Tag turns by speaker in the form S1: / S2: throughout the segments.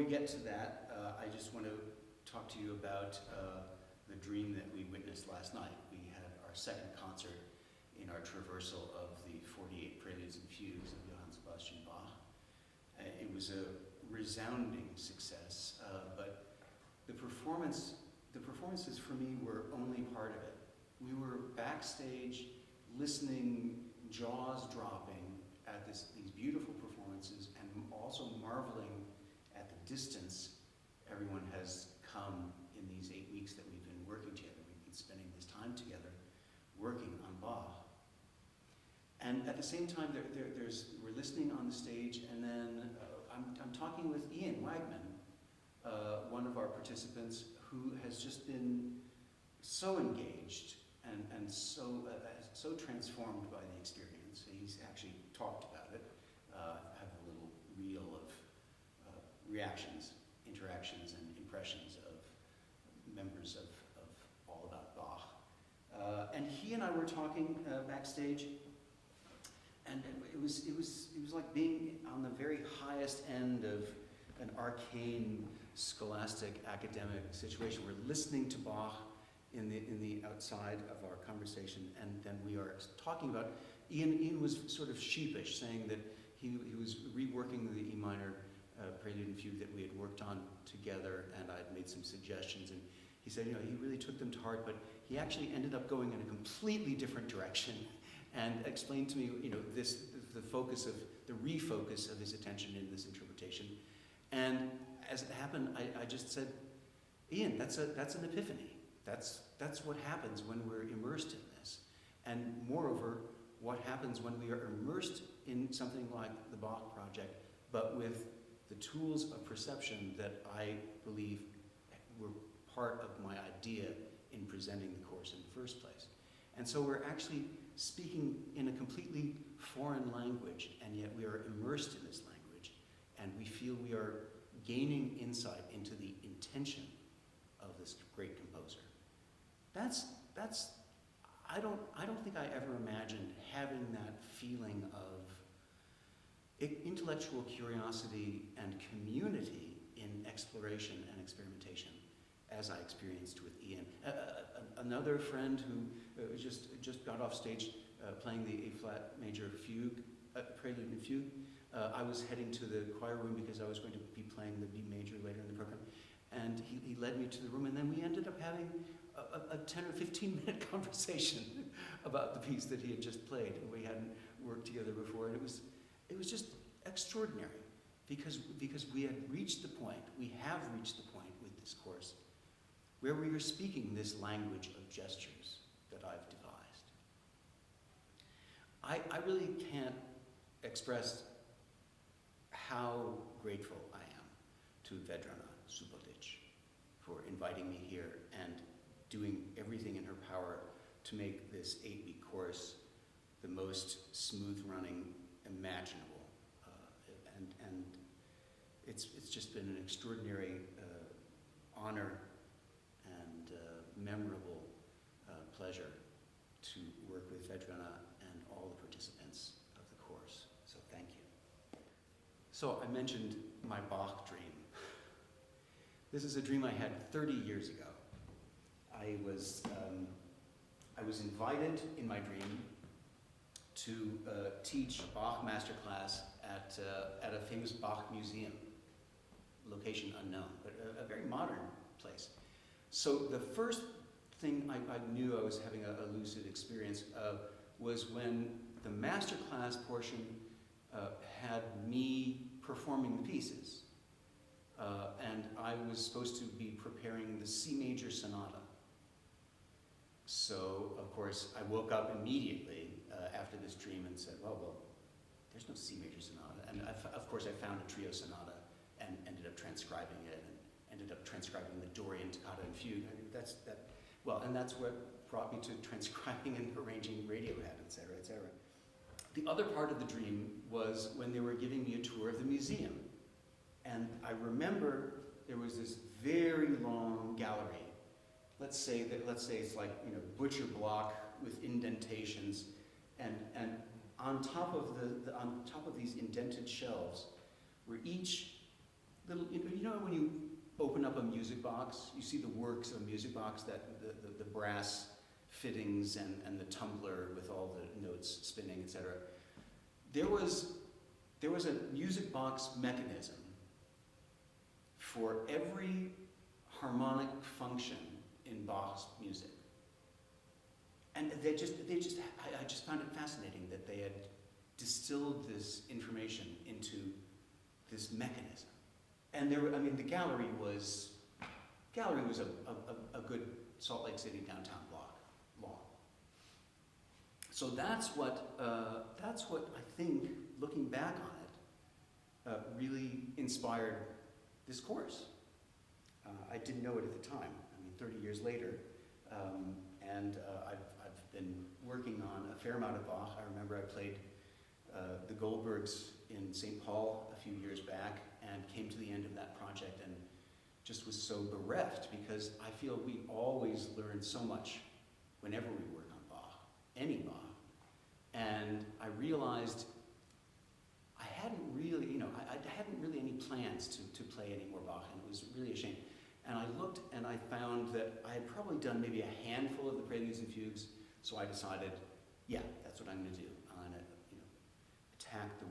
S1: get to that, I just want to talk to you about the dream that we witnessed last night. We had our second concert in our traversal of the 48 Preludes and Fugues of Johann Sebastian Bach. It was a resounding success, but the performances for me were only part of it. We were backstage listening, jaws dropping at these beautiful performances, and also marveling at the distance everyone has come in these 8 weeks that we've been working together. We've been spending this time together working on Bach. And at the same time, we're listening on the stage, and then I'm talking with Ian Wagman, one of our participants, who has just been so engaged and so transformed by the experience. He's actually talked about it. I have a little reel of reactions, interactions, and impressions of members of All About Bach. And he and I were talking backstage, and it was like being on the very highest end of an arcane, scholastic, academic situation. We're listening to Bach in the outside of our conversation, and then we are talking about. Ian was sort of sheepish, saying that he was reworking the E minor Prelude and Fugue that we had worked on together, and I'd made some suggestions, and he said, he really took them to heart, but he actually ended up going in a completely different direction, and explained to me, the refocus of his attention in this interpretation. And as it happened, I just said, Ian, that's an epiphany. That's what happens when we're immersed in this. And moreover, what happens when we are immersed in something like the Bach project, but with the tools of perception that I believe were part of my idea in presenting the course in the first place. And so we're actually speaking in a completely foreign language, and yet we are immersed in this language, and we feel we are gaining insight into the intention of this great composer. I don't think I ever imagined having that feeling of intellectual curiosity and community in exploration and experimentation as I experienced with Ian. Another friend who just got off stage playing the A-flat major fugue, Prelude and Fugue. I was heading to the choir room because I was going to be playing the B major later in the program. And he led me to the room, and then we ended up having a 10 or 15 minute conversation about the piece that he had just played, and we hadn't worked together before. And it was just extraordinary because we had reached the point, we have reached the point with this course where we are speaking this language of gestures that I've devised. I really can't express how grateful I am to Vedrana Subotic for inviting me here and doing everything in her power to make this 8-week course the most smooth running imaginable. And it's just been an extraordinary honor and memorable pleasure to work with Vedrana and all the participants of the course. So thank you. So I mentioned my Bach dream. This is a dream I had 30 years ago. I was invited in my dream to teach a Bach masterclass at a famous Bach museum, location unknown, but a very modern place. So the first thing I knew I was having a lucid experience was when the masterclass portion had me performing the pieces. And I was supposed to be preparing the C major sonata. So, of course, I woke up immediately after this dream and said, well, there's no C major sonata. And of course, I found a trio sonata and ended up transcribing it, and ended up transcribing the Dorian toccata and fugue. And that's what brought me to transcribing and arranging Radiohead, et cetera, et cetera. The other part of the dream was when they were giving me a tour of the museum. And I remember there was this very long gallery. Let's say it's like butcher block with indentations, and on top of these indented shelves were each little, you know when you open up a music box, you see the works of a music box, that the brass fittings and the tumbler with all the notes spinning, etc. There was a music box mechanism for every harmonic function in Bach's music. And I just found it fascinating that they had distilled this information into this mechanism. And the gallery was a good Salt Lake City downtown block long. So that's what I think, looking back on it, really inspired this course. I didn't know it at the time. 30 years later, and I've been working on a fair amount of Bach. I remember I played the Goldbergs in St. Paul a few years back and came to the end of that project and just was so bereft, because I feel we always learn so much whenever we work on Bach, any Bach. And I realized I hadn't really, I hadn't really any plans to play any more Bach, and it was really a shame. And I looked and I found that I had probably done maybe a handful of the preludes and fugues, so I decided, yeah, that's what I'm going to do. I'm going to attack the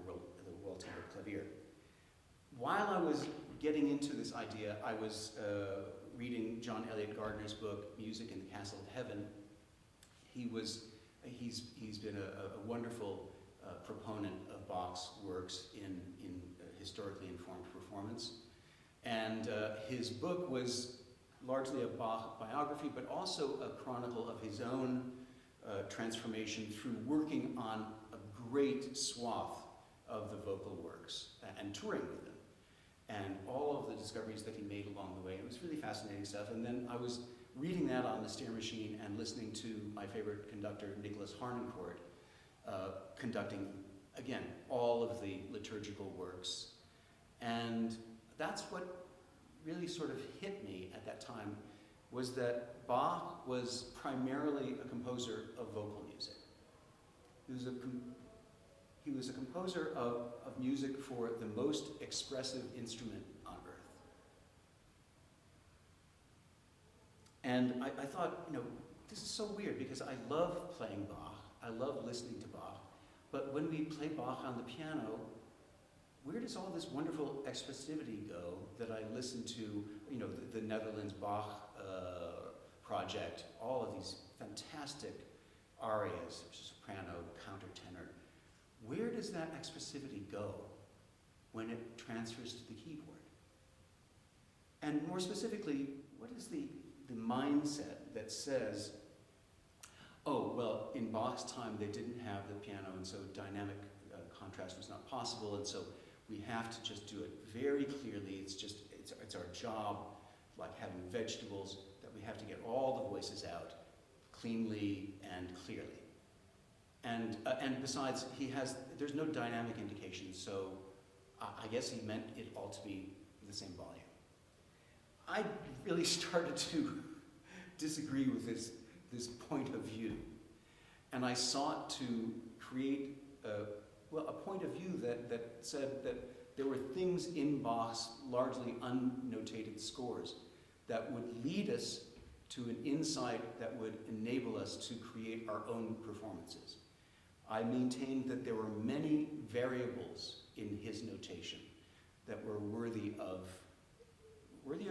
S1: well-tempered clavier. While I was getting into this idea, I was reading John Eliot Gardner's book, Music in the Castle of Heaven. He's been a wonderful proponent of Bach's works in historically informed performance. And his book was largely a Bach biography, but also a chronicle of his own transformation through working on a great swath of the vocal works and touring with them, and all of the discoveries that he made along the way. It was really fascinating stuff. And then I was reading that on the stair machine and listening to my favorite conductor, Nicholas Harnoncourt, conducting, again, all of the liturgical works. And that's what really sort of hit me at that time, was that Bach was primarily a composer of vocal music. He was a composer of music for the most expressive instrument on earth. And I thought, this is so weird, because I love playing Bach, I love listening to Bach, but when we play Bach on the piano, where does all this wonderful expressivity go that I listen to, the Netherlands Bach project, all of these fantastic arias, soprano, countertenor. Where does that expressivity go when it transfers to the keyboard? And more specifically, what is the mindset that says, oh, well, in Bach's time they didn't have the piano, and so dynamic contrast was not possible, and so we have to just do it very clearly. It's our job, like having vegetables, that we have to get all the voices out cleanly and clearly. And besides, there's no dynamic indication, so I guess he meant it all to be the same volume. I really started to disagree with this point of view, and I sought to create a point of view that said that there were things in Bach's largely unnotated scores that would lead us to an insight that would enable us to create our own performances. I maintained that there were many variables in his notation that were worthy of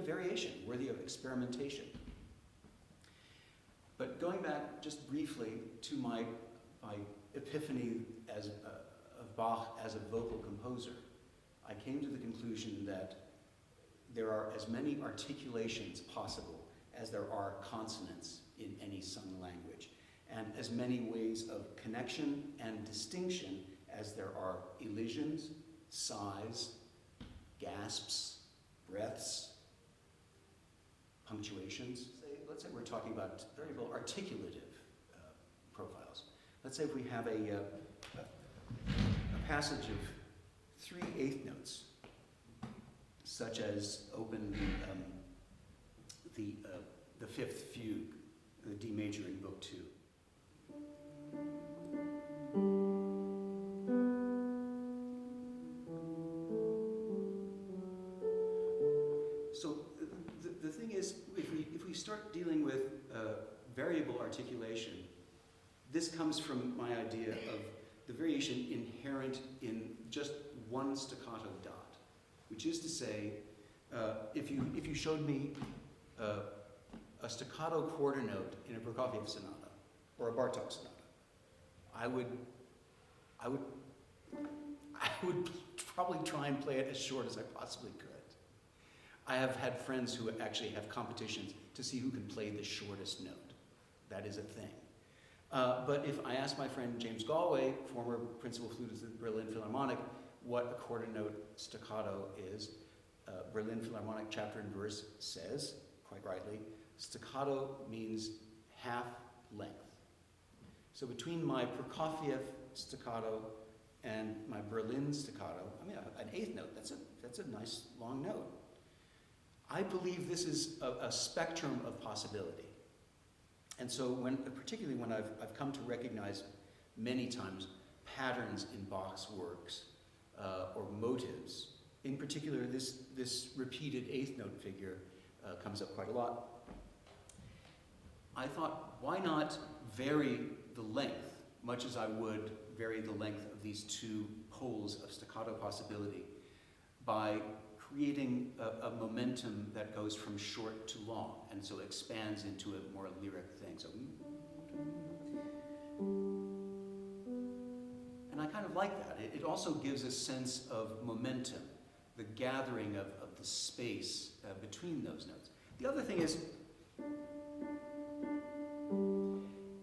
S1: variation, worthy of experimentation. But going back just briefly to my epiphany of Bach as a vocal composer, I came to the conclusion that there are as many articulations possible as there are consonants in any sung language, and as many ways of connection and distinction as there are elisions, sighs, gasps, breaths, punctuations. Let's say we're talking about variable articulative profiles. Let's say if we have a passage of 3/8 notes, such as open the fifth fugue, the D major in Book 2. start dealing with variable articulation, this comes from my idea of the variation inherent in just one staccato dot, which is to say, if you showed me a staccato quarter note in a Prokofiev sonata or a Bartok sonata, I would probably try and play it as short as I possibly could. I have had friends who actually have competitions to see who can play the shortest note. That is a thing. But if I ask my friend James Galway, former principal flutist at the Berlin Philharmonic, what a quarter note staccato is, Berlin Philharmonic chapter and verse says, quite rightly, staccato means half length. So between my Prokofiev staccato and my Berlin staccato, I mean, an eighth note, that's a nice long note. I believe this is a spectrum of possibility. And so particularly when I've come to recognize many times patterns in Bach's works or motives, in particular this repeated eighth note figure comes up quite a lot. I thought, why not vary the length, much as I would vary the length of these two poles of staccato possibility, by creating a momentum that goes from short to long, and so expands into a more lyric thing. So, and I kind of like that. It also gives a sense of momentum, the gathering of the space between those notes. The other thing is,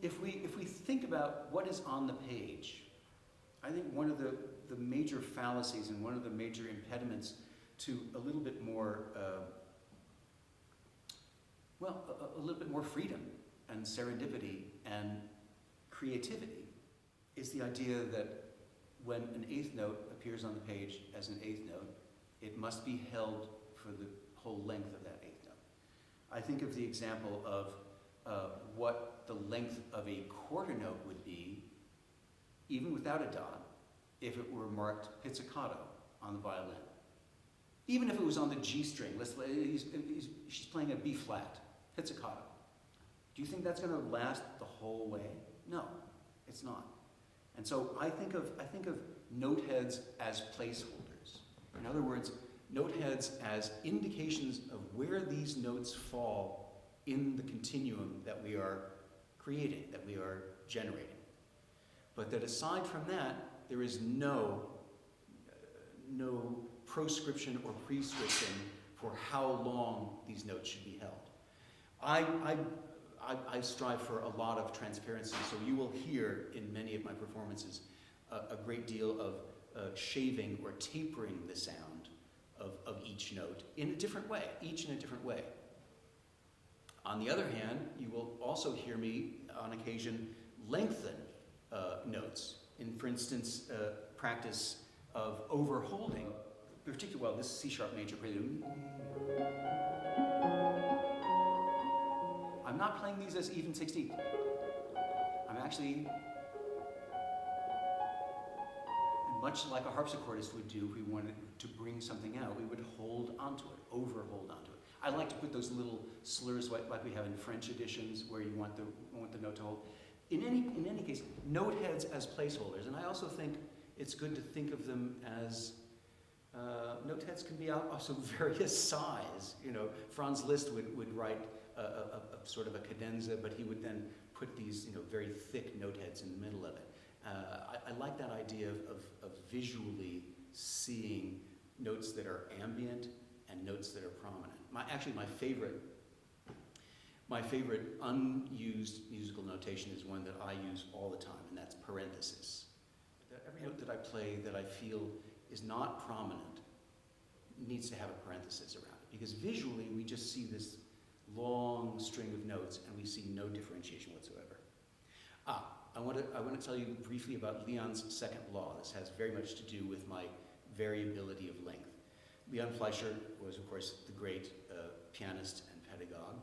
S1: if we think about what is on the page, I think one of the major fallacies and one of the major impediments to a little bit more, a little bit more freedom and serendipity and creativity is the idea that when an eighth note appears on the page as an eighth note, it must be held for the whole length of that eighth note. I think of the example of what the length of a quarter note would be, even without a dot, if it were marked pizzicato on the violin. Even if it was on the G string, she's playing a B flat, pizzicato. Do you think that's going to last the whole way? No, it's not. And so I think of note heads as placeholders. In other words, note heads as indications of where these notes fall in the continuum that we are creating, that we are generating. But that aside from that, there is no proscription or prescription for how long these notes should be held. I strive for a lot of transparency, so you will hear in many of my performances a great deal of shaving or tapering the sound of each note in a different way, each in a different way. On the other hand, you will also hear me on occasion lengthen notes in, for instance, practice of overholding, particularly, this C-sharp major prelude. I'm not playing these as even 16th. I'm actually, much like a harpsichordist would do if we wanted to bring something out, we would hold onto it, overhold onto it. I like to put those little slurs like we have in French editions where you want the note to hold. In any case, note heads as placeholders, and I also think it's good to think of them as note heads can be also various size. You know, Franz Liszt would write a sort of a cadenza, but he would then put these very thick note heads in the middle of it. I like that idea of visually seeing notes that are ambient and notes that are prominent. My favorite unused musical notation is one that I use all the time, and that's parenthesis. Every note that I play that I feel is not prominent needs to have a parenthesis around it, because visually we just see this long string of notes and we see no differentiation whatsoever. I want to tell you briefly about Leon's second law. This has very much to do with my variability of length. Leon Fleischer was, of course, the great pianist and pedagogue,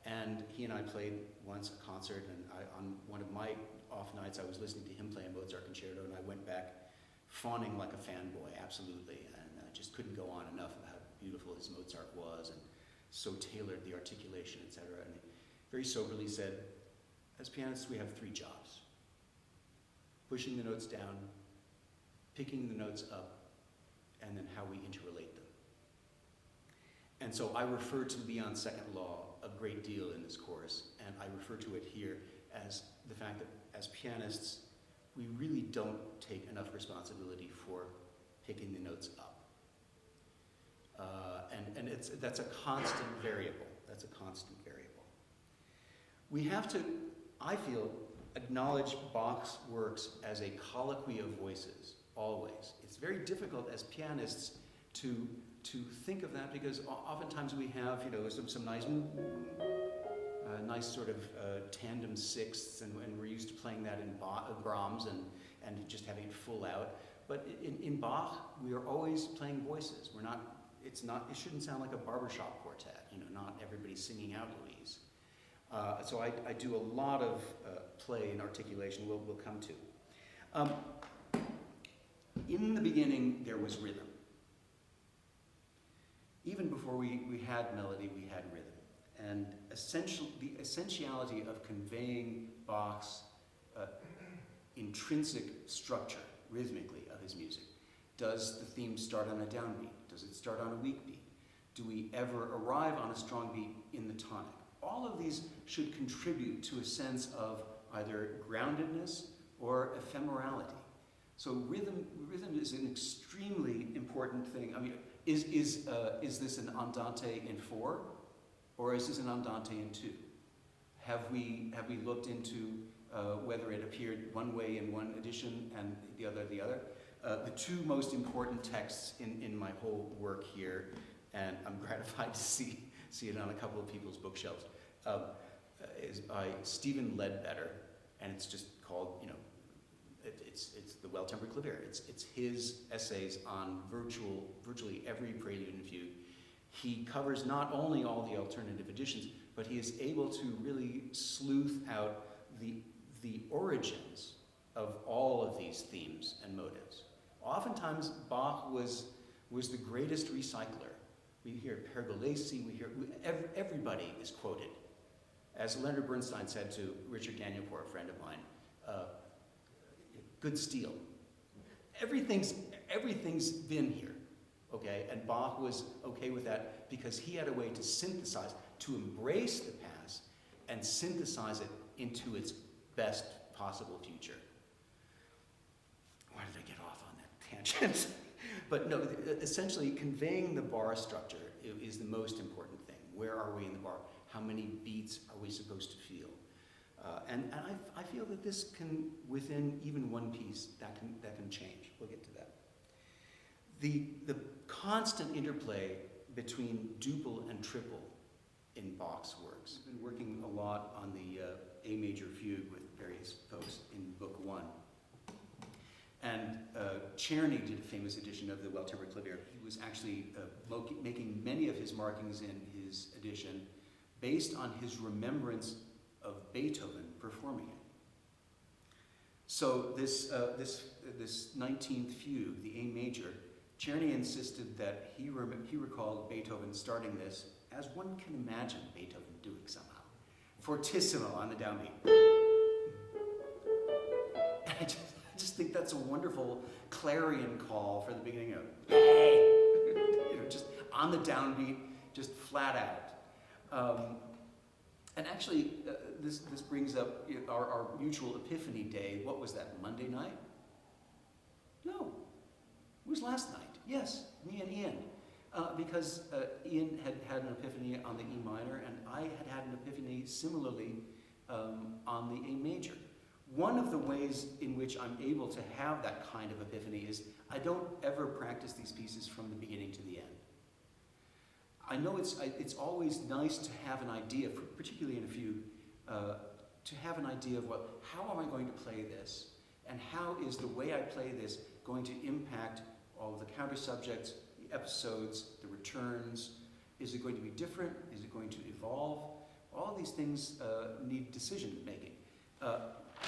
S1: and he and I played once a concert, and on one of my off nights I was listening to him play a Mozart concerto, and I went back fawning like a fanboy, absolutely, and I just couldn't go on enough about how beautiful his Mozart was, and so tailored, the articulation, etc. And they very soberly said, as pianists, we have 3 jobs: pushing the notes down, picking the notes up, and then how we interrelate them. And so I refer to Leon's second law a great deal in this course, and I refer to it here as the fact that as pianists, we really don't take enough responsibility for picking the notes up. And that's a constant variable. That's a constant variable. We have to, I feel, acknowledge Bach's works as a colloquy of voices, always. It's very difficult as pianists to think of that, because oftentimes we have, some nice sort of tandem sixths, and we're used to playing that in Brahms and just having it full out. But in Bach, we are always playing voices. It shouldn't sound like a barbershop quartet, not everybody singing out Louise. So I do a lot of play and articulation we'll come to. In the beginning, there was rhythm. Even before we had melody, we had rhythm. And the essentiality of conveying Bach's intrinsic structure, rhythmically, of his music. Does the theme start on a downbeat? Does it start on a weak beat? Do we ever arrive on a strong beat in the tonic? All of these should contribute to a sense of either groundedness or ephemerality. So rhythm is an extremely important thing. I mean, is this an andante in 4, or is this an andante in 2? Have we looked into whether it appeared one way in one edition and the other the other? The 2 most important texts in my whole work here, and I'm gratified to see it on a couple of people's bookshelves, is by Stephen Ledbetter, and it's just called, it's the Well-Tempered Clavier. It's his essays on virtually every prelude and fugue. He covers not only all the alternative editions, but he is able to really sleuth out the origins of all of these themes and motives. Oftentimes, Bach was the greatest recycler. We hear Pergolesi, everybody is quoted. As Leonard Bernstein said to Richard Danielpour, a friend of mine, good steel. Everything's been here, okay? And Bach was okay with that because he had a way to synthesize, to embrace the past and synthesize it into its best possible future. Why did I get off on that tangent? But no, essentially conveying the bar structure is the most important thing. Where are we in the bar? How many beats are we supposed to feel? And I feel that this can, within even one piece, that can change. We'll get to that. The constant interplay between duple and triple in Bach's works. I've been working a lot on the A major fugue with various folks in Book 1. And Czerny did a famous edition of the Well-Tempered Clavier. He was actually making many of his markings in his edition based on his remembrance of Beethoven performing it. So this 19th fugue, the A major, Czerny insisted that he recalled Beethoven starting this as one can imagine Beethoven doing somehow. Fortissimo on the downbeat. And I just think that's a wonderful clarion call for the beginning of, hey! Just on the downbeat, just flat out. And actually, this brings up our mutual Epiphany Day. What was that, Monday night? No, it was last night. Yes, me and Ian. Because Ian had an epiphany on the E minor, and I had an epiphany similarly on the A major. One of the ways in which I'm able to have that kind of epiphany is I don't ever practice these pieces from the beginning to the end. I know it's always nice to have an idea, particularly in a fugue, to have an idea of how am I going to play this, and how is the way I play this going to impact all of the counter subjects, the episodes, the returns. Is it going to be different? Is it going to evolve? All these things need decision making.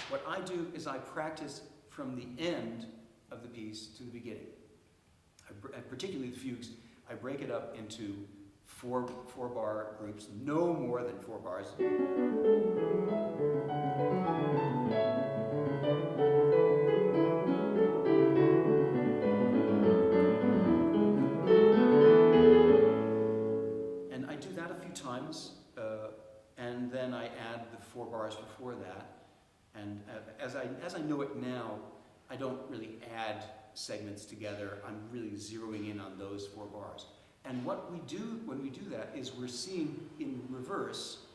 S1: What I do is I practice from the end of the piece to the beginning. Particularly the fugues, I break it up into four-bar groups, no more than 4 bars. And I do that a few times, and then I add the 4 bars before that. And as I know it now, I don't really add segments together. I'm really zeroing in on those 4 bars. And what we do when we do that is we're seeing in reverse,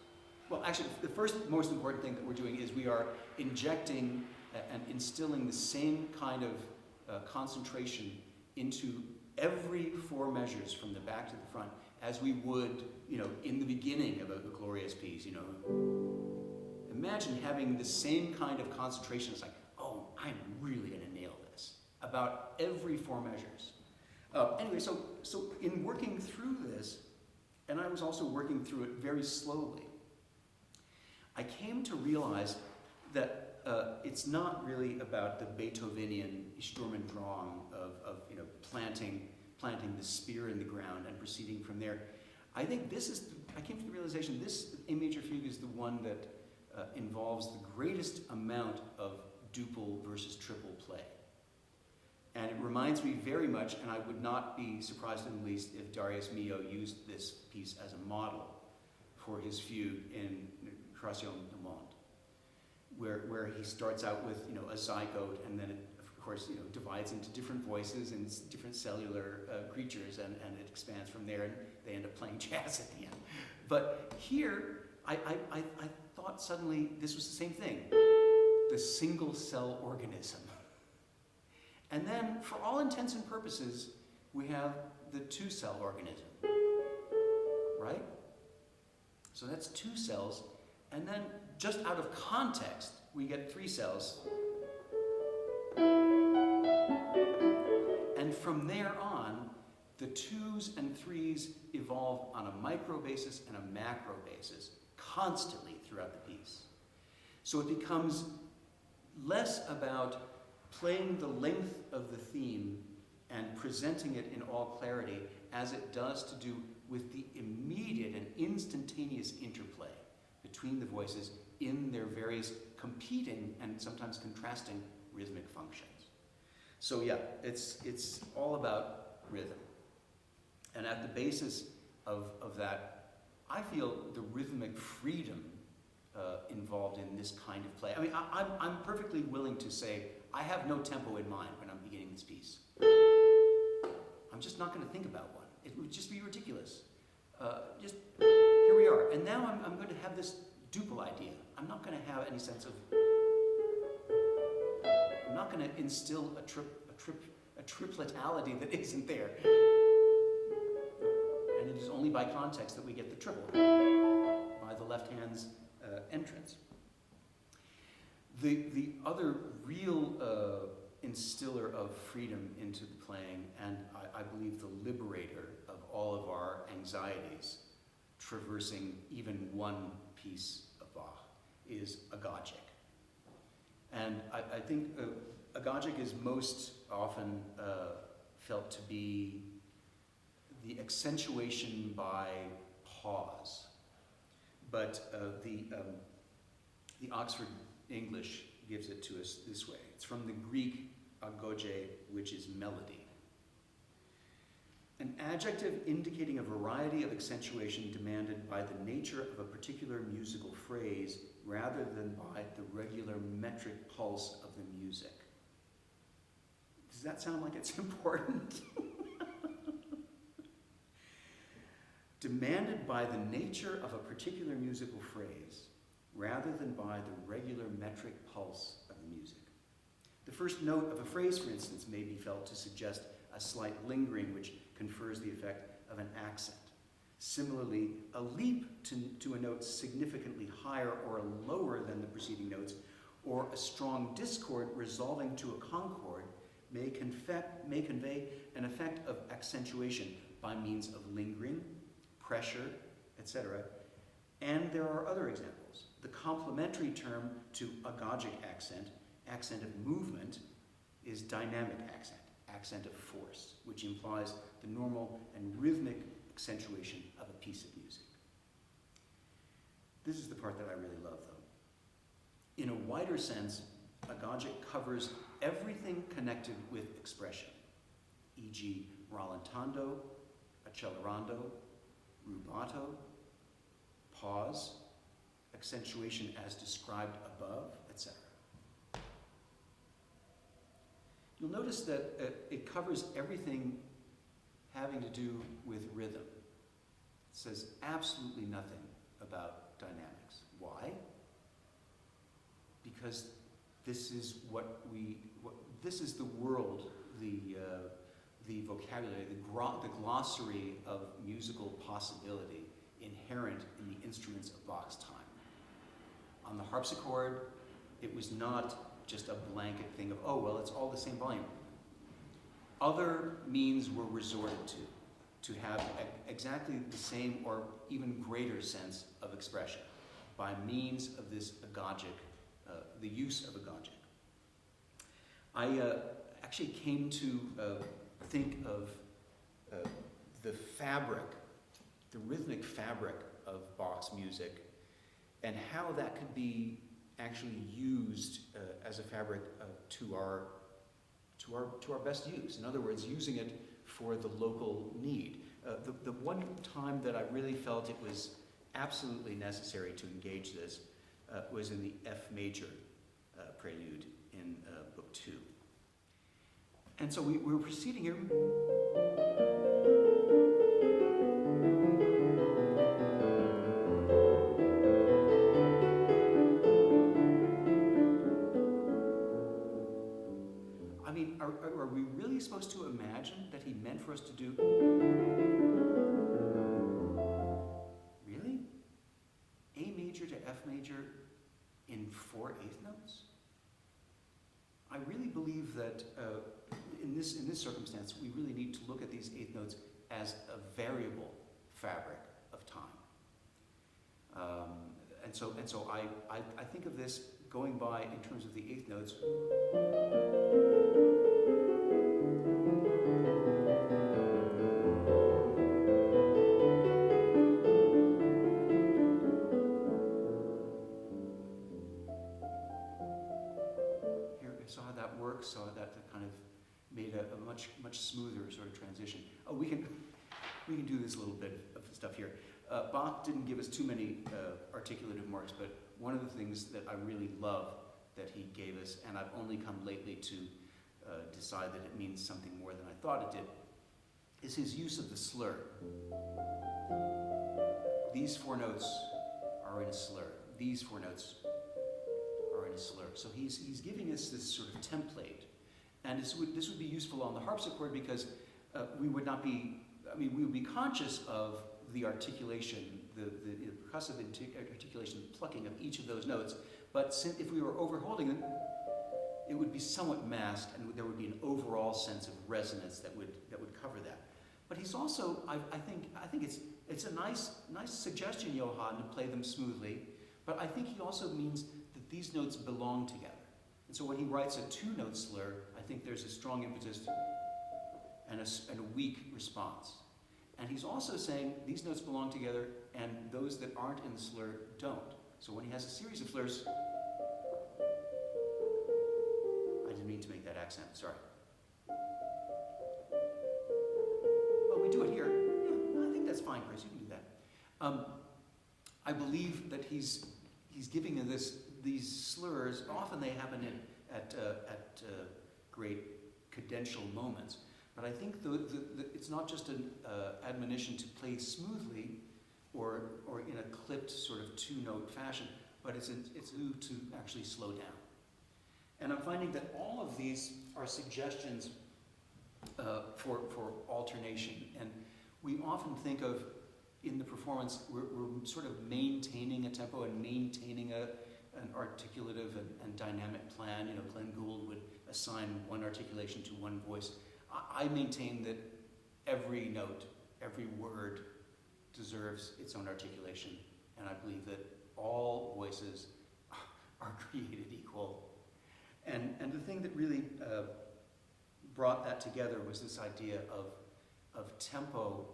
S1: well, actually, the first most important thing that we're doing is we are injecting and instilling the same kind of concentration into every 4 measures from the back to the front as we would, in the beginning of a glorious piece, Imagine having the same kind of concentration. It's like, oh, I'm really going to nail this about every 4 measures. Anyway, so in working through this, and I was also working through it very slowly, I came to realize that it's not really about the Beethovenian Sturm und Drang of planting the spear in the ground and proceeding from there. I think I came to the realization this A major fugue is the one that involves the greatest amount of duple versus triple play. And it reminds me very much, and I would not be surprised in the least if Darius Milhaud used this piece as a model for his fugue in Création du Monde, where he starts out with a zygote, and then it, of course, divides into different voices and different cellular creatures, and it expands from there, and they end up playing jazz at the end. But here, I thought suddenly this was the same thing, the single cell organism. And then, for all intents and purposes, we have the 2-cell organism, right? So that's 2 cells, and then just out of context, we get 3 cells. And from there on, the 2s and 3s evolve on a micro basis and a macro basis, constantly throughout the piece. So it becomes less about playing the length of the theme and presenting it in all clarity as it does to do with the immediate and instantaneous interplay between the voices in their various competing and sometimes contrasting rhythmic functions. So yeah, it's all about rhythm. And at the basis of that, I feel the rhythmic freedom involved in this kind of play. I mean, I'm perfectly willing to say I have no tempo in mind when I'm beginning this piece. I'm just not going to think about one. It would just be ridiculous. Just here we are. And now I'm going to have this duple idea. I'm not going to have any sense of. I'm not going to instill a tripletality that isn't there. And it is only by context that we get the triple, by the left hand's entrance. The other real instiller of freedom into the playing, and I believe the liberator of all of our anxieties traversing even one piece of Bach, is agogic. And I think agogic is most often felt to be the accentuation by pause. But the Oxford English gives it to us this way. It's from the Greek agoge, which is melody. An adjective indicating a variety of accentuation demanded by the nature of a particular musical phrase rather than by the regular metric pulse of the music. Does that sound like it's important? Demanded by the nature of a particular musical phrase rather than by the regular metric pulse of the music. The first note of a phrase, for instance, may be felt to suggest a slight lingering which confers the effect of an accent. Similarly, a leap to a note significantly higher or lower than the preceding notes, or a strong discord resolving to a concord, may convey an effect of accentuation by means of lingering, pressure, etc. And there are other examples. The complementary term to agogic accent, accent of movement, is dynamic accent, accent of force, which implies the normal and rhythmic accentuation of a piece of music. This is the part that I really love, though. In a wider sense, agogic covers everything connected with expression, e.g. rallentando, accelerando, rubato, pause, accentuation as described above, etc. You'll notice that it covers everything having to do with rhythm. It says absolutely nothing about dynamics. Why? Because this is this is the world, the vocabulary, the glossary of musical possibility inherent in the instruments of Bach's time. On the harpsichord, it was not just a blanket thing of, oh, well, it's all the same volume. Other means were resorted to have exactly the same or even greater sense of expression by means of this agogic, the use of agogic. I actually came to think of the fabric, the rhythmic fabric of Bach's music, and how that could be actually used as a fabric to our best use. In other words, using it for the local need. The one time that I really felt it was absolutely necessary to engage this was in the F major prelude in Book 2. And so we're proceeding here. I mean, are we really supposed to imagine that he meant for us to do? Really? A major to F major in 4/8 notes? I really believe that in this circumstance, we really need to look at these eighth notes as a variable fabric of time. And so I think of this going by in terms of the eighth notes. Saw how that works, saw that kind of made a much smoother sort of transition. Oh, we can do this little bit of stuff here. Bach didn't give us too many articulative marks, but one of the things that I really love that he gave us, and I've only come lately to decide that it means something more than I thought it did, is his use of the slur. These 4 notes are in a slur. These 4 notes are in a slur. So he's giving us this sort of template, and this would be useful on the harpsichord because we would not be. I mean, we would be conscious of the articulation, the percussive articulation, the plucking of each of those notes. But if we were overholding them, it would be somewhat masked, and there would be an overall sense of resonance that would cover that. But he's also, I think it's a nice suggestion, Johann, to play them smoothly. But I think he also means that these notes belong together. And so when he writes a 2-note slur, I think there's a strong impetus and a weak response. And he's also saying these notes belong together and those that aren't in the slur don't. So when he has a series of slurs, I didn't mean to make that accent, sorry. Well, we do it here. Yeah, I think that's fine, Chris, you can do that. I believe that he's giving these slurs. Often they happen at great cadential moments, but I think it's not just an admonition to play smoothly or in a clipped sort of 2-note fashion, but it's to actually slow down. And I'm finding that all of these are suggestions for alternation, and we often think of in the performance, we're sort of maintaining a tempo and maintaining an articulative and dynamic plan. You know, Glenn Gould would assign one articulation to one voice. I maintain that every note, every word deserves its own articulation, and I believe that all voices are created equal. And the thing that really brought that together was this idea of tempo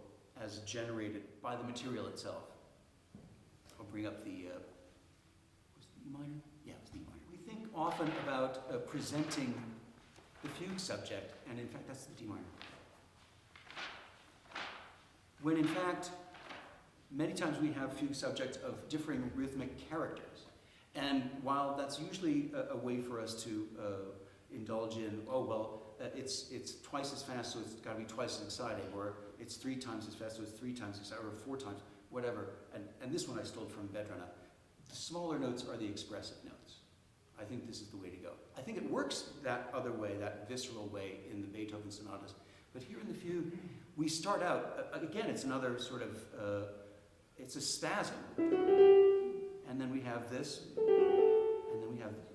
S1: as generated by the material itself. I'll bring up the, was it E minor? Yeah, it was the E minor. We think often about presenting the fugue subject, and in fact that's the D minor. When in fact, many times we have fugue subjects of differing rhythmic characters. And while that's usually a way for us to indulge in, oh, well, it's twice as fast, so it's got to be twice as exciting, or it's 3 times as fast, so it's 3 times as exciting, or 4 times, whatever. And this one I stole from Vedrana. The smaller notes are the expressive notes. I think this is the way to go. I think it works that other way, that visceral way in the Beethoven sonatas. But here in the fugue, we start out, again, it's another sort of, it's a spasm. And then we have this, and then we have this.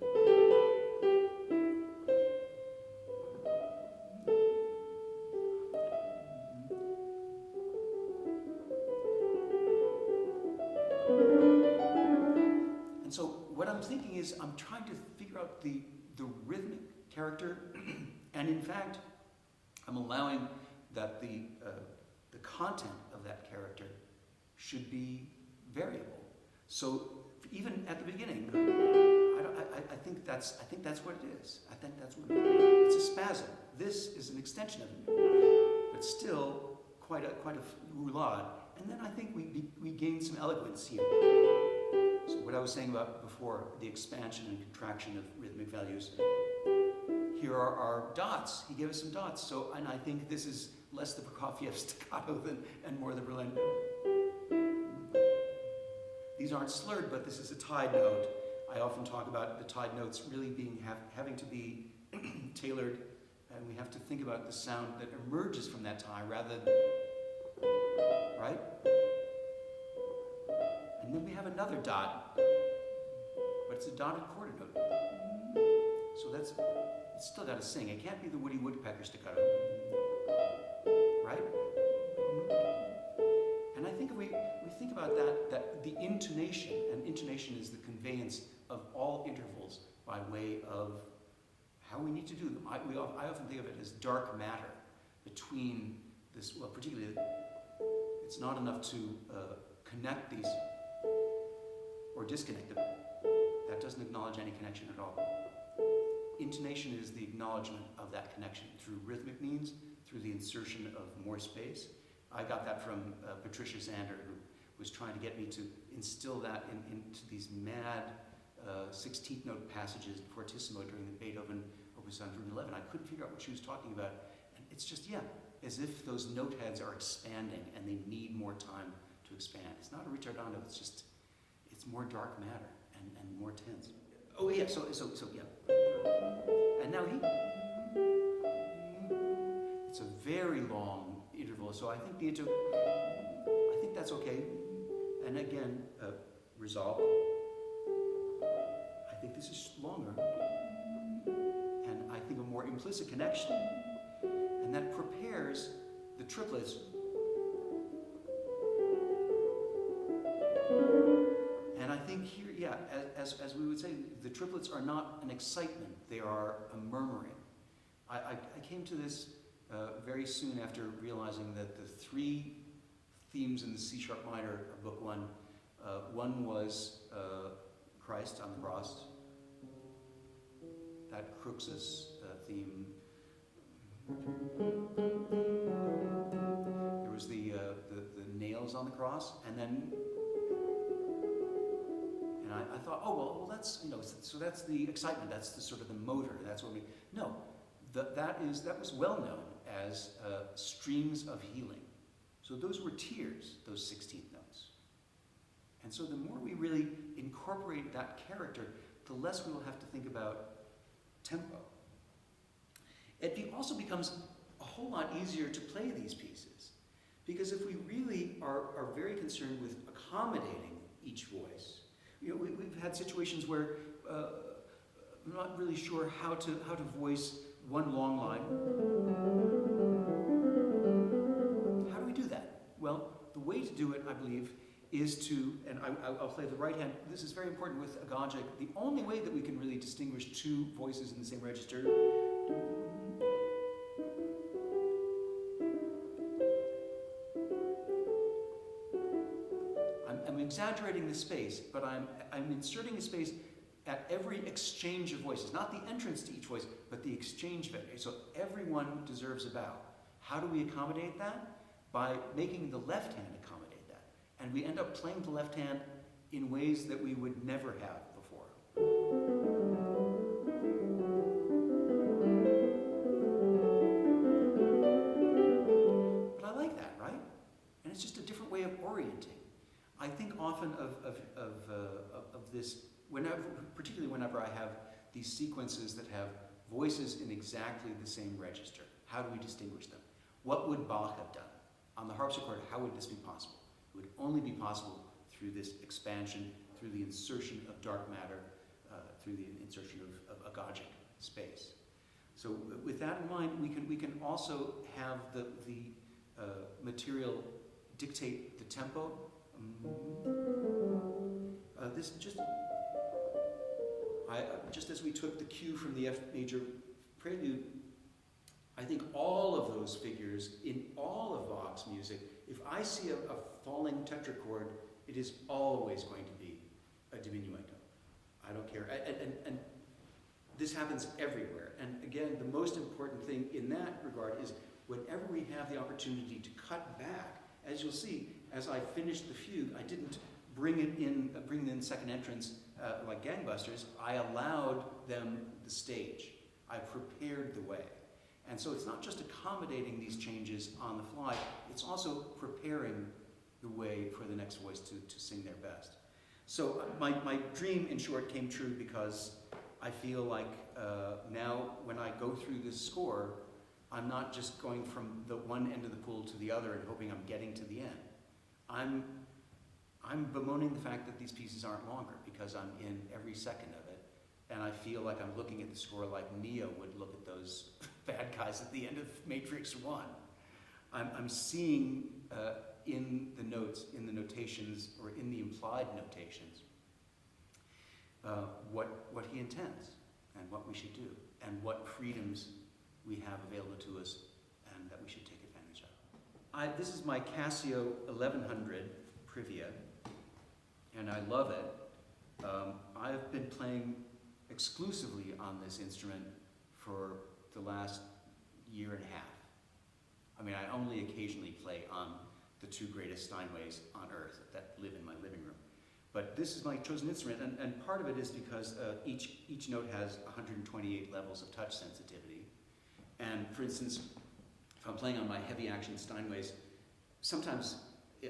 S1: And so what I'm thinking is I'm trying to figure out the rhythmic character, and in fact, I'm allowing that the content of that character should be variable. So even at the beginning, I think that's what it is. I think that's what it is. It's a spasm. This is an extension of it, but still quite a roulade. And then I think we gain some eloquence here. So what I was saying about before, the expansion and contraction of rhythmic values. Here are our dots. He gave us some dots. So, and I think this is less the Prokofiev staccato and more the Berlin. These aren't slurred, but this is a tied note. I often talk about the tied notes really having to be tailored, and we have to think about the sound that emerges from that tie rather than, right? And then we have another dot, but it's a dotted quarter note. So it's still got to sing. It can't be the Woody Woodpecker staccato, right? And I think if we think about that the intonation, and intonation is the conveyance of all intervals by way of how we need to do them. I often think of it as dark matter between this, well, particularly, it's not enough to connect these or disconnect them. That doesn't acknowledge any connection at all. Intonation is the acknowledgement of that connection through rhythmic means, through the insertion of more space. I got that from Patricia Zander, who was trying to get me to instill that into these mad 16th note passages, fortissimo, during the Beethoven Opus 111. I couldn't figure out what she was talking about. And it's just, yeah, as if those note heads are expanding and they need more time to expand. It's not a ritardando, it's more dark matter and more tense. Oh yeah, so yeah. And now it's a very long interval, so I think that's okay. And again, resolve. I think this is longer. And I think a more implicit connection. And that prepares the triplets. And I think here, yeah, as we would say, the triplets are not an excitement, they are a murmuring. I came to this very soon after realizing that the 3 themes in the C-sharp minor of Book 1, one was Christ on the cross, that Cruxus theme. There was the nails on the cross, and then I thought, oh well, that's so that's the excitement, that's the sort of the motor, that's what we no, that was well known as streams of healing. So those were tears, those 16th notes. And so the more we really incorporate that character, the less we will have to think about tempo. It also becomes a whole lot easier to play these pieces, because if we really are very concerned with accommodating each voice, we've had situations where I'm not really sure how to voice one long line. How do we do that? Well, the way to do it, I believe, is to, and I'll play the right hand. This is very important with Agogic. The only way that we can really distinguish 2 voices in the same register exaggerating the space, but I'm inserting a space at every exchange of voices, not the entrance to each voice, but the exchange of it. So everyone deserves a bow. How do we accommodate that? By making the left hand accommodate that. And we end up playing the left hand in ways that we would never have before. But I like that, right? And it's just a different way of orienting. I think often of this, particularly whenever I have these sequences that have voices in exactly the same register. How do we distinguish them? What would Bach have done? On the harpsichord, how would this be possible? It would only be possible through this expansion, through the insertion of dark matter, through the insertion of agogic space. So with that in mind, we can also have the material dictate the tempo. This just as we took the cue from the F major prelude, I think all of those figures in all of Bach's music, if I see a falling tetrachord, it is always going to be a diminuendo. I don't care. And this happens everywhere. And again, the most important thing in that regard is whenever we have the opportunity to cut back, as you'll see, as I finished the fugue, I didn't bring in second entrance like gangbusters. I allowed them the stage. I prepared the way. And so it's not just accommodating these changes on the fly, it's also preparing the way for the next voice to sing their best. So my dream, in short, came true because I feel like now when I go through this score, I'm not just going from the one end of the pool to the other and hoping I'm getting to the end. I'm bemoaning the fact that these pieces aren't longer because I'm in every second of it, and I feel like I'm looking at the score like Neo would look at those bad guys at the end of Matrix 1. I'm seeing in the notes, in the notations, or in the implied notations, what he intends and what we should do and what freedoms we have available to us and that we should take advantage of. This is my Casio 1100 Privia, and I love it. I've been playing exclusively on this instrument for the last year and a half. I mean, I only occasionally play on the two greatest Steinways on earth that live in my living room. But this is my chosen instrument, and part of it is because each note has 128 levels of touch sensitivity. And for instance, if I'm playing on my heavy action Steinways, sometimes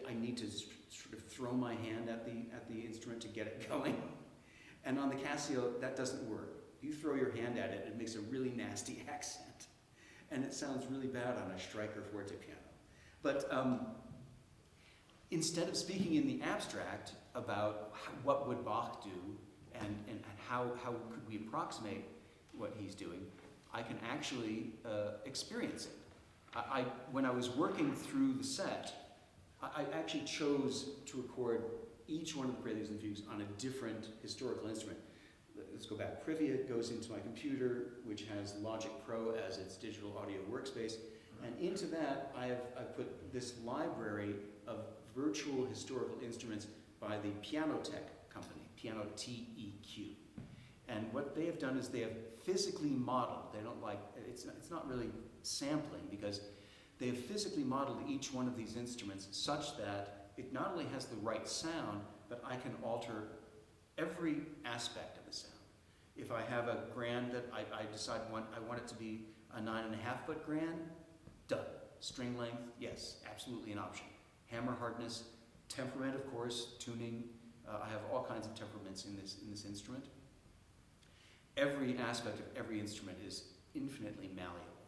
S1: I need to sort of throw my hand at the instrument to get it going. And on the Casio, that doesn't work. You throw your hand at it, it makes a really nasty accent. And it sounds really bad on a Streicher forte piano. But instead of speaking in the abstract about what would Bach do and how could we approximate what he's doing, I can actually experience it. When I was working through the set, I actually chose to record each one of the preludes and fugues on a different historical instrument. Let's go back. Privia goes into my computer, which has Logic Pro as its digital audio workspace. And into that, I've put this library of virtual historical instruments by the Pianotech company, Piano TEQ. And what they have done is they have physically modeled, they don't like, it's not really sampling, because they have physically modeled each one of these instruments such that it not only has the right sound, but I can alter every aspect of the sound. If I have a grand that I decide I want it to be a 9.5 foot grand, done. String length, yes, absolutely an option. Hammer hardness, temperament, of course, tuning. I have all kinds of temperaments in this instrument. Every aspect of every instrument is infinitely malleable.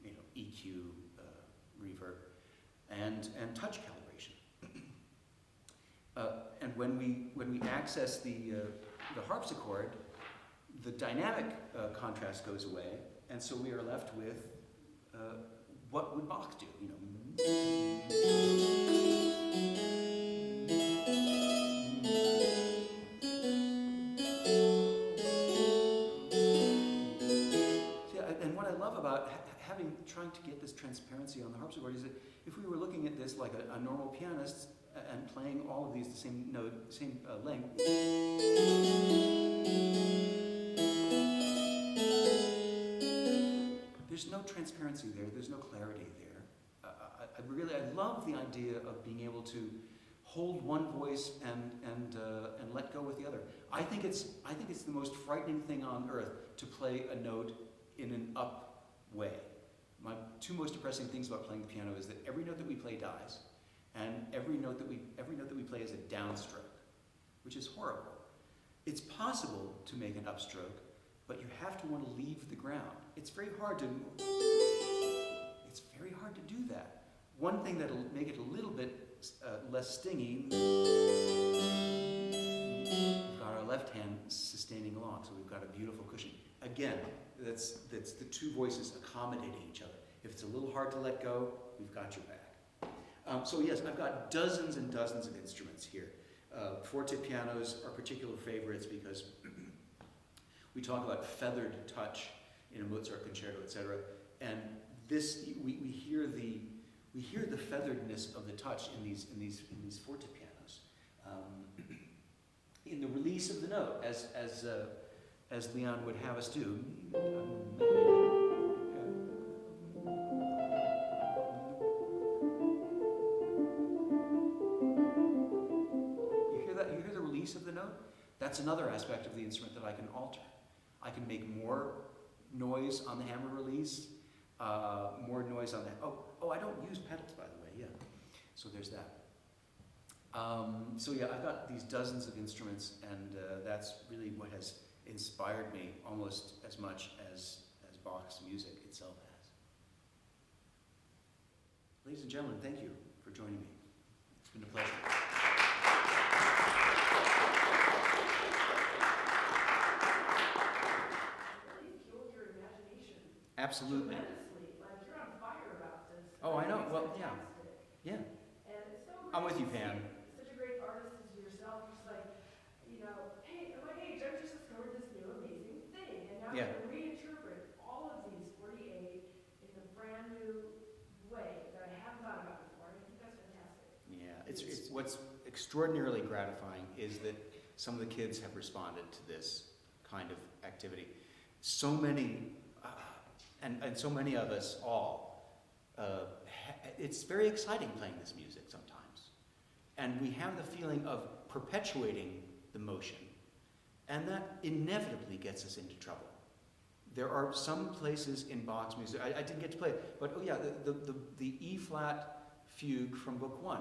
S1: You know, EQ, reverb, and touch calibration. And when we access the harpsichord, the dynamic contrast goes away, and so we are left with what would Bach do? You know. And what I love about trying to get this transparency on the harpsichord is that if we were looking at this like a normal pianist, and playing all of these the same note, same length. There's no transparency there. There's no clarity there. I love the idea of being able to hold one voice and let go with the other. I think it's the most frightening thing on earth to play a note in an up way. My two most depressing things about playing the piano is that every note that we play dies, and every note that we play is a downstroke, which is horrible. It's possible to make an upstroke, but you have to want to leave the ground. It's very hard to do that. One thing that'll make it a little bit less stingy, we've got our left hand sustaining along, so we've got a beautiful cushion. Again, that's the two voices accommodating each other. If it's a little hard to let go, we've got your back. So yes, I've got dozens and dozens of instruments here. Forte pianos are particular favorites because we talk about feathered touch in a Mozart concerto, etc. And this, we hear the featheredness of the touch in these forte pianos. In the release of the note, as Leon would have us do. You hear the release of the note? That's another aspect of the instrument that I can alter. I can make more noise on the hammer release, more noise on that. Oh, I don't use pedals, by the way, yeah. So there's that. So yeah, I've got these dozens of instruments, and that's really what has inspired me almost as much as Bach's music itself has. Ladies and gentlemen, thank you for joining me. It's been a pleasure. Absolutely.
S2: Like, you're on fire about this.
S1: Oh, I know. Well, yeah. Yeah.
S2: And it's so
S1: I'm with you,
S2: great to
S1: Pam.
S2: see such a great artist as yourself, just like, hey, at my age, I've just discovered this new amazing thing. And now
S1: Yeah.
S2: I'm going to reinterpret all of these 48 in a brand new way that I haven't thought about before. And I think that's fantastic.
S1: Yeah. It's what's extraordinarily gratifying is that some of the kids have responded to this kind of activity. So many. And so many of us all, it's very exciting playing this music sometimes. And we have the feeling of perpetuating the motion. And that inevitably gets us into trouble. There are some places in Bach's music, I didn't get to play it, but oh yeah, the E-flat fugue from Book 1.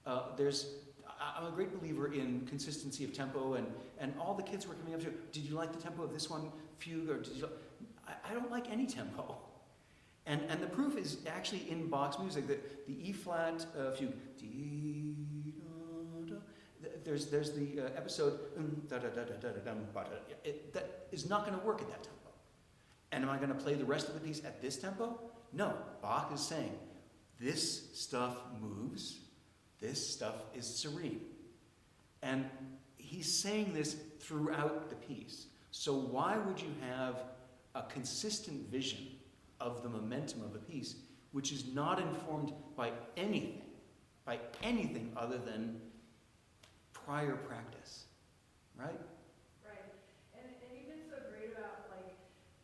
S1: I'm a great believer in consistency of tempo, and all the kids were coming up to, did you like the tempo of this one fugue, or did you? I don't like any tempo. And the proof is actually in Bach's music, that the E-flat fugue, there's the episode, that is not going to work at that tempo. And am I going to play the rest of the piece at this tempo? No, Bach is saying, this stuff moves, this stuff is serene. And he's saying this throughout the piece. So why would you have a consistent vision of the momentum of a piece which is not informed by anything other than prior practice, right?
S2: Right. And you've been so great about, like,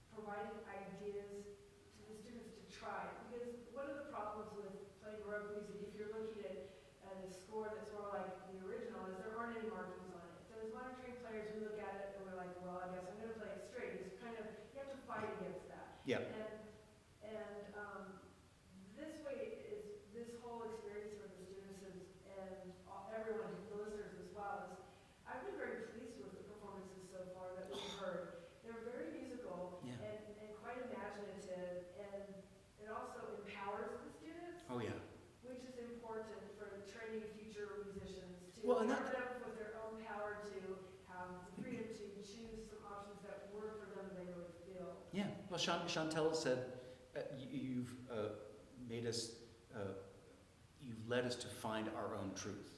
S2: providing ideas to the students to try. Because one of the problems with playing Baroque music, if you're looking at a score that's more like the original, is there aren't any markings on it. So as modern trained players, we look at it and we're like, well, I guess I'm going to play it straight. It's kind of, you have to fight against that.
S1: Yeah.
S2: And this way is, this whole experience for the students and everyone, the listeners as well, is I've been very pleased with the performances so far that we've heard. They're very musical,
S1: Yeah.
S2: and quite imaginative, and it also empowers the students.
S1: Oh yeah.
S2: Which is important for training future musicians to
S1: Well, and
S2: empower them with their own power to have the freedom to choose some options that work for them and they really feel.
S1: Yeah. Well, Chantel said, you've made us, you've led us to find our own truth.